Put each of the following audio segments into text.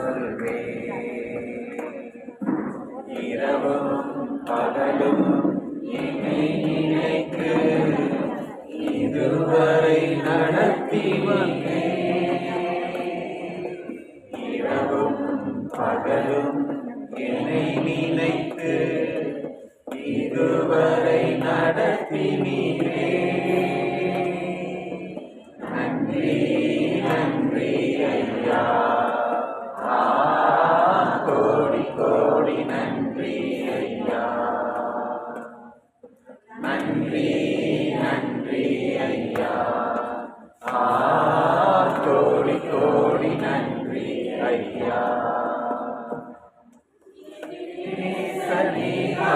சொல்வேன். இரவும் பகலும் என்னை நினைத்து இதுவரை நடத்தி வந்தேன். இரவும் பகலும் என்னை நினைத்து இதுவரை நடத்தினீரே. நன்றி நன்றி ஐயா, கோடி கோடி நன்றி ஐயா. நன்றி நன்றி ஐயா, கோடி கோடி நன்றி ஐயா. சரியா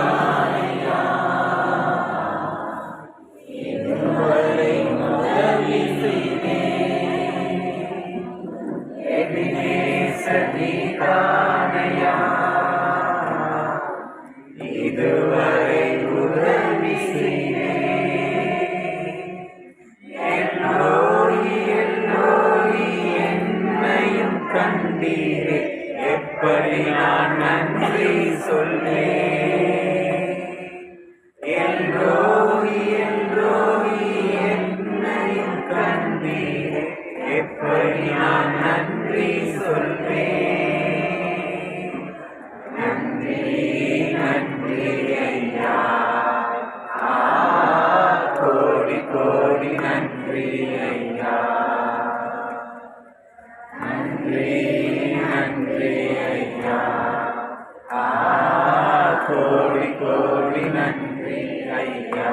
இதுவரை உதவி செய்தேன். சரிதானையா இதுவரை உதவி செய்தேன். எல்லோரி எல்லோரி என்னையும் கண்டீரே, எப்படி நான் நன்றி சொல்வேன். எல்லோரி எல்லோரி என்னையும் கண்டீரே, எப்படி நான் நன்றி சொல்வேன். நன்றி நன்றி ஐயா, கோடி கோடி நன்றி ஐயா. நன்றி நன்றி ஐயா, கோடி கோடி நன்றி ஐயா.